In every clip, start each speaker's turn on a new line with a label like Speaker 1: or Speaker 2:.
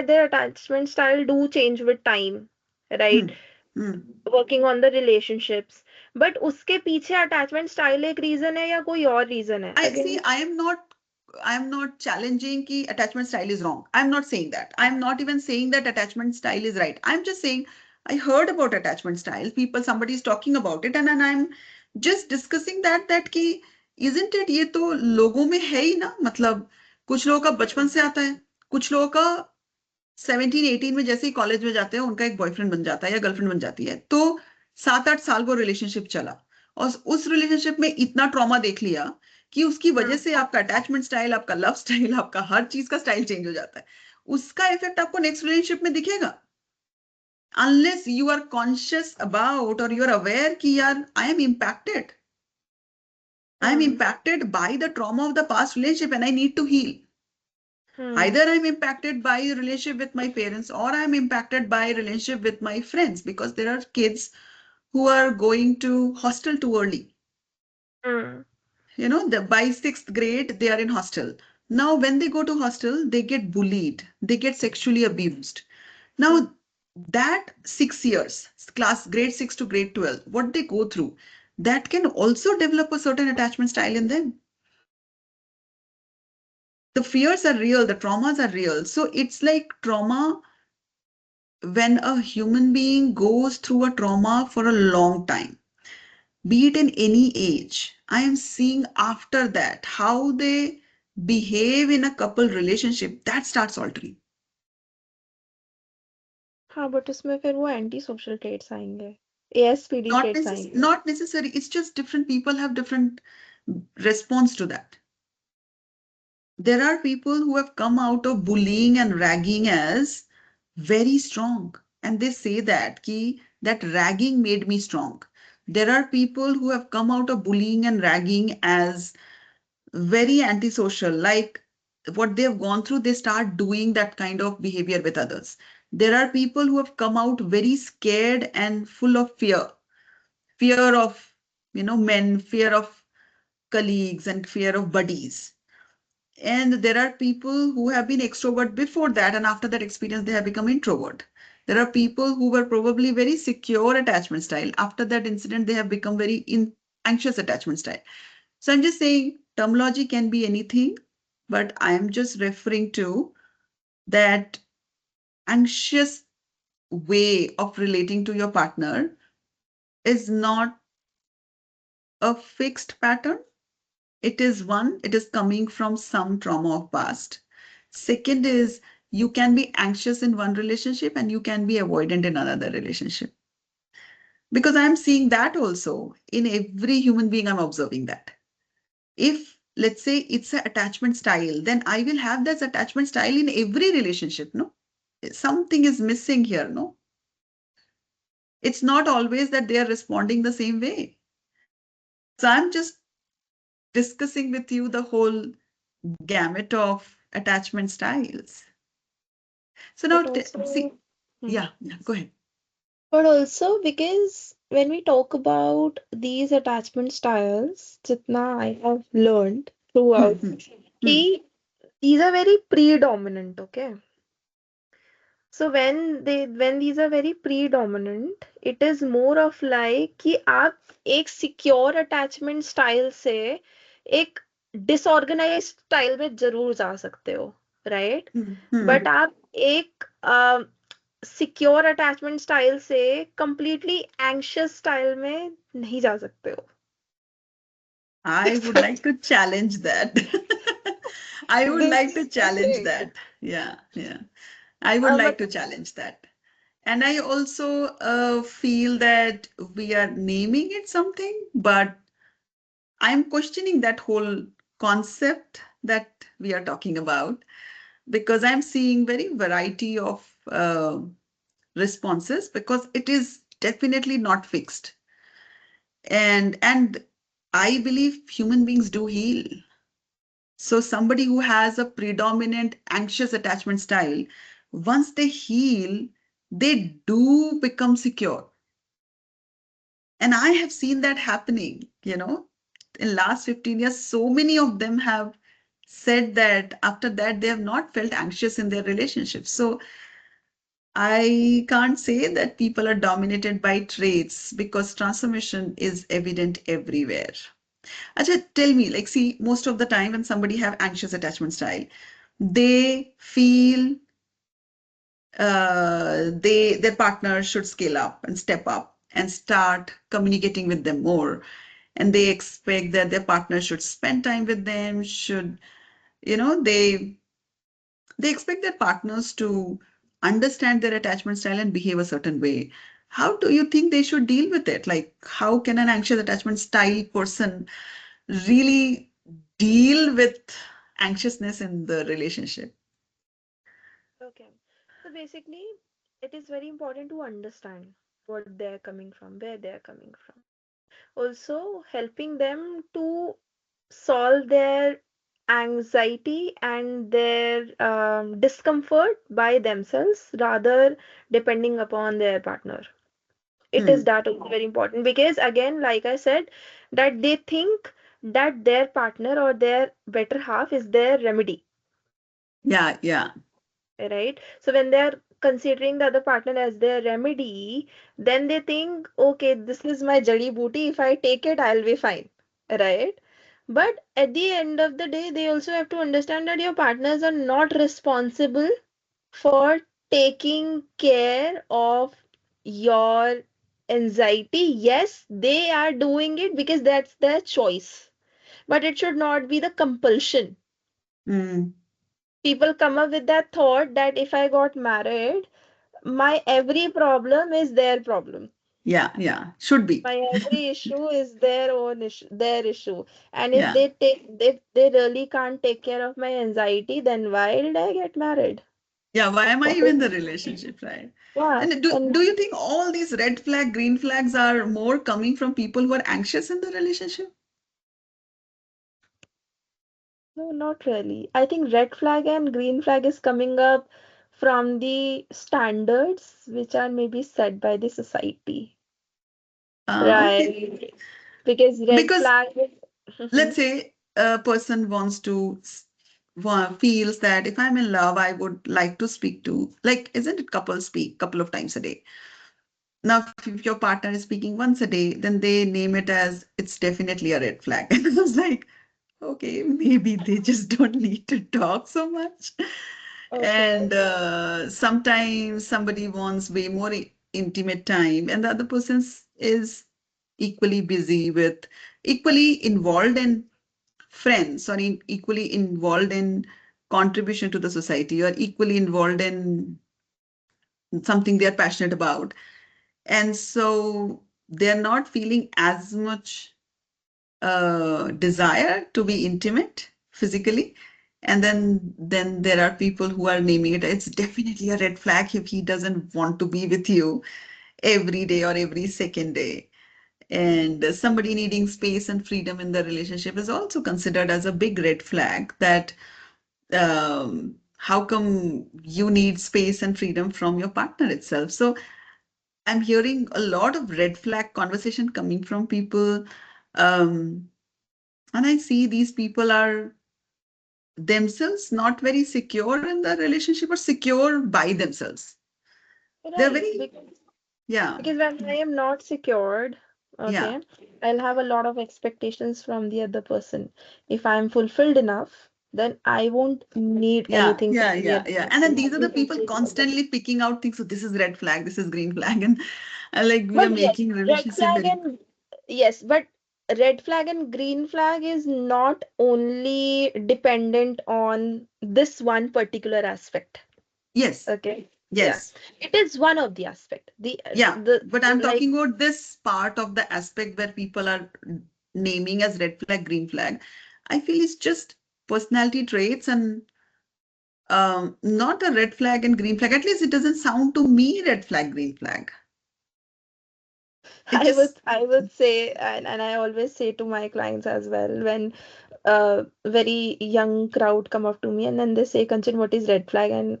Speaker 1: their attachment style do change with time,
Speaker 2: Hmm.
Speaker 1: right?
Speaker 2: Hmm.
Speaker 1: Working on the relationships. But उसके पीछे attachment style एक reason है या कोई और reason है?
Speaker 2: I see.
Speaker 1: Again,
Speaker 2: I am not challenging ki attachment style is wrong. I'm not saying that. I'm not even saying that attachment style is right. I'm just saying I heard about attachment style. People, somebody is talking about it, and I'm just discussing that ki isn't it? ये तो लोगों में है ही ना. मतलब कुछ लोगों का बचपन से आता है, कुछ लोगों का 17-18 में जैसे ही कॉलेज में जाते हैं उनका एक बॉयफ्रेंड बन जाता है या गर्लफ्रेंड बन जाती है, तो 7-8 साल वो रिलेशनशिप चला और उस रिलेशनशिप में इतना ट्रॉमा देख लिया कि उसकी वजह से आपका अटैचमेंट स्टाइल, आपका लव स्टाइल, आपका हर चीज का स्टाइल चेंज हो जाता है. उसका इफेक्ट आपको नेक्स्ट रिलेशनशिप में दिखेगा, unless you are conscious about और यू आर अवेयर कि यार I am
Speaker 1: hmm,
Speaker 2: impacted by the trauma of the past relationship and I need to heal.
Speaker 1: hmm,
Speaker 2: Either I'm impacted by a relationship with my parents or I'm impacted by a relationship with my friends, because there are kids who are going to hostel too early.
Speaker 1: hmm,
Speaker 2: By sixth grade, they are in hostel. Now, when they go to hostel, they get bullied, they get sexually abused.
Speaker 1: hmm.
Speaker 2: Now, that 6 years, class grade 6 to grade 12, what they go through, that can also develop a certain attachment style in them. The fears are real, the traumas are real. So it's like trauma. When a human being goes through a trauma for a long time, be it in any age, I am seeing after that how they behave in a couple relationship, that starts altering.
Speaker 1: हाँ, but उसमें फिर वो anti social traits आएंगे, एएसपीडी traits आएंगे.
Speaker 2: Not necessary. It's just different people have different response to that. There are people who have come out of bullying and ragging as very strong, and they say that ki that ragging made me strong. There are people who have come out of bullying and ragging as very antisocial, like what they have gone through, they start doing that kind of behavior with others. There are people who have come out very scared and full of fear of men, fear of colleagues, and fear of buddies. And there are people who have been extrovert before that, and after that experience, they have become introvert. There are people who were probably very secure attachment style. After that incident, they have become very anxious attachment style. So I'm just saying terminology can be anything, but I am just referring to that anxious way of relating to your partner is not a fixed pattern. It is coming from some trauma of past. Second is you can be anxious in one relationship and you can be avoidant in another relationship. Because I'm seeing that also in every human being, I'm observing that. If let's say it's an attachment style, then I will have this attachment style in every relationship, no? Something is missing here, no? It's not always that they are responding the same way. So I'm just discussing with you the whole gamut of attachment styles. So now,
Speaker 1: But
Speaker 2: see,
Speaker 1: also, hmm.
Speaker 2: yeah, go ahead.
Speaker 1: But also because when we talk about these attachment styles, jitna I have learned
Speaker 2: Hmm,
Speaker 1: throughout,
Speaker 2: hmm, hmm.
Speaker 1: कि these are very predominant, okay? So when these are very predominant, it is more of like कि आप एक secure attachment style से एक disorganized style में जरूर जा सकते हो, right?
Speaker 2: Hmm, hmm.
Speaker 1: But आप एक सिक्योर अटैचमेंट स्टाइल से कंप्लीटली एंग्शियस स्टाइल में नहीं जा सकते हो.
Speaker 2: I would like to challenge that. I would
Speaker 1: This
Speaker 2: like to
Speaker 1: is the
Speaker 2: challenge
Speaker 1: thing.
Speaker 2: that. Yeah, yeah. I would like to
Speaker 1: मतलब
Speaker 2: challenge that. And I also feel that we are naming it something, but I'm questioning that whole concept that we are talking about, because I'm seeing very variety of responses, because it is definitely not fixed. And I believe human beings do heal. So somebody who has a predominant anxious attachment style, once they heal, they do become secure. And I have seen that happening, in last 15 years, so many of them have said that after that they have not felt anxious in their relationships. So I can't say that people are dominated by traits because transformation is evident everywhere. Acha, tell me, like, see, most of the time when somebody have anxious attachment style, they feel their partner should scale up and step up and start communicating with them more, and they expect that their partner should spend time with them, should, you know, they expect their partners to understand their attachment style and behave a certain way. How do you think they should deal with it? Like, how can an anxious attachment style person really deal with anxiousness in the relationship?
Speaker 1: Okay. So basically, it is very important to understand what they're coming from, where they're coming from. Also, helping them to solve their anxiety and their discomfort by themselves rather depending upon their partner. It is
Speaker 2: Hmm.
Speaker 1: that also very important because, again, like I said, that they think that their partner or their better half is their remedy,
Speaker 2: Yeah, yeah.
Speaker 1: right? So when they're considering the other partner as their remedy, then they think, okay, this is my jadi booty. If I take it, I'll be fine, right? But at the end of the day, they also have to understand that your partners are not responsible for taking care of your anxiety. Yes, they are doing it because that's their choice, but it should not be the compulsion.
Speaker 2: Hmm.
Speaker 1: People come up with that thought that if I got married, my every problem is their problem.
Speaker 2: Yeah, yeah. Should be.
Speaker 1: My every issue is their own issue, their issue. And if
Speaker 2: Yeah.
Speaker 1: they really can't take care of my anxiety, then why did I get married?
Speaker 2: Yeah, why am I
Speaker 1: What
Speaker 2: even
Speaker 1: is
Speaker 2: in the relationship, right?
Speaker 1: yeah,
Speaker 2: And
Speaker 1: and
Speaker 2: do you think all these red flag, green flags are more coming from people who are anxious in the relationship?
Speaker 1: no, not really. I think red flag and green flag is coming up from the standards which are maybe set by the society.
Speaker 2: Okay.
Speaker 1: Right. Because red
Speaker 2: Because
Speaker 1: flag is
Speaker 2: let's say a person wants to feels that if I'm in love, I would like to speak to, like, isn't it couples speak couple of times a day? Now, if your partner is speaking once a day, then they name it as it's definitely a red flag. And I was like, okay, maybe they just don't need to talk so much. And
Speaker 1: okay.
Speaker 2: sometimes somebody wants way more intimate time, and the other person is equally busy with, equally involved in friends, or equally involved in contribution to the society, or equally involved in something they're passionate about. And so they're not feeling as much desire to be intimate physically. And then there are people who are naming it, it's definitely a red flag if he doesn't want to be with you every day or every second day. And somebody needing space and freedom in the relationship is also considered as a big red flag, that how come you need space and freedom from your partner itself? So I'm hearing a lot of red flag conversation coming from people. Um, and I see these people are themselves not very secure in the relationship, or secure by themselves. They're
Speaker 1: Right.
Speaker 2: very, yeah,
Speaker 1: Because when I am not secured,
Speaker 2: yeah,
Speaker 1: okay, I'll have a lot of expectations from the other person. If I'm fulfilled enough, then I won't need
Speaker 2: yeah,
Speaker 1: anything
Speaker 2: yeah,
Speaker 1: from the
Speaker 2: yeah,
Speaker 1: other
Speaker 2: yeah. And then
Speaker 1: person.
Speaker 2: these are
Speaker 1: I
Speaker 2: the
Speaker 1: can
Speaker 2: people
Speaker 1: fulfill all of it.
Speaker 2: constantly picking out things. So this is red flag, this is green flag, and like we are
Speaker 1: But yes,
Speaker 2: making
Speaker 1: red
Speaker 2: relationship
Speaker 1: flag
Speaker 2: very,
Speaker 1: and yes, but red flag and green flag is not only dependent on this one particular aspect.
Speaker 2: yes,
Speaker 1: Okay. Yeah.
Speaker 2: yes.
Speaker 1: It is one of the aspect.
Speaker 2: Yeah, but I'm
Speaker 1: Like
Speaker 2: talking about this part of the aspect where people are naming as red flag, green flag. I feel it's just personality traits, and not a red flag and green flag. At least it doesn't sound to me red flag, green flag. It just,
Speaker 1: I would say, and I always say to my clients as well, when a very young crowd come up to me and then they say, Kanchan, what is red flag and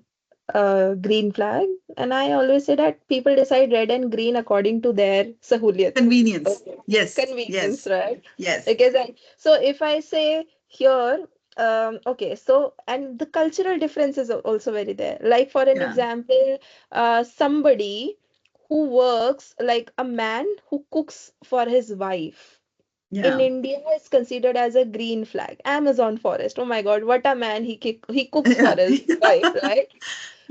Speaker 1: green flag? And I always say that people decide red and green according to their sahuliyat.
Speaker 2: convenience.
Speaker 1: Okay.
Speaker 2: Yes,
Speaker 1: Convenience,
Speaker 2: yes,
Speaker 1: right?
Speaker 2: yes.
Speaker 1: Because so if I say here, Okay, so and the cultural differences are also very there. Like for an
Speaker 2: Yeah,
Speaker 1: example, somebody who works like a man who cooks for his wife in
Speaker 2: yeah,
Speaker 1: India is considered as a green flag. Amazon forest. Oh my God, what a man he cooks for
Speaker 2: yeah,
Speaker 1: his wife, right?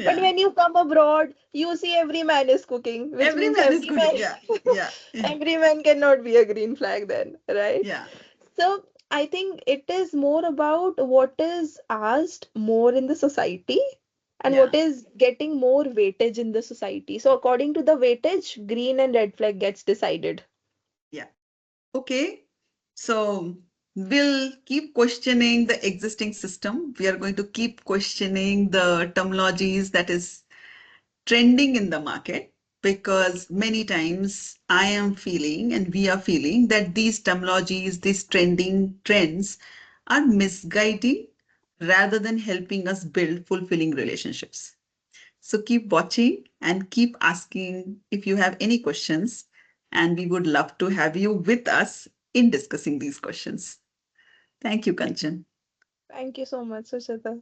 Speaker 1: But
Speaker 2: yeah.
Speaker 1: when you come abroad, you see every man is cooking, which
Speaker 2: Every
Speaker 1: means
Speaker 2: man is
Speaker 1: every
Speaker 2: cooking.
Speaker 1: man
Speaker 2: Yeah, yeah, yeah,
Speaker 1: every man cannot be a green flag then, right?
Speaker 2: yeah,
Speaker 1: So I think it is more about what is asked more in the society and what
Speaker 2: yeah,
Speaker 1: is getting more weightage in the society. So according to the weightage, green and red flag gets decided.
Speaker 2: yeah. Okay. So we'll keep questioning the existing system. We are going to keep questioning the terminologies that is trending in the market, because many times I am feeling and we are feeling that these terminologies, these trending trends are misguiding rather than helping us build fulfilling relationships. So keep watching and keep asking if you have any questions, and we would love to have you with us in discussing these questions. Thank you, Kanchan.
Speaker 1: Thank you so much, Sushita.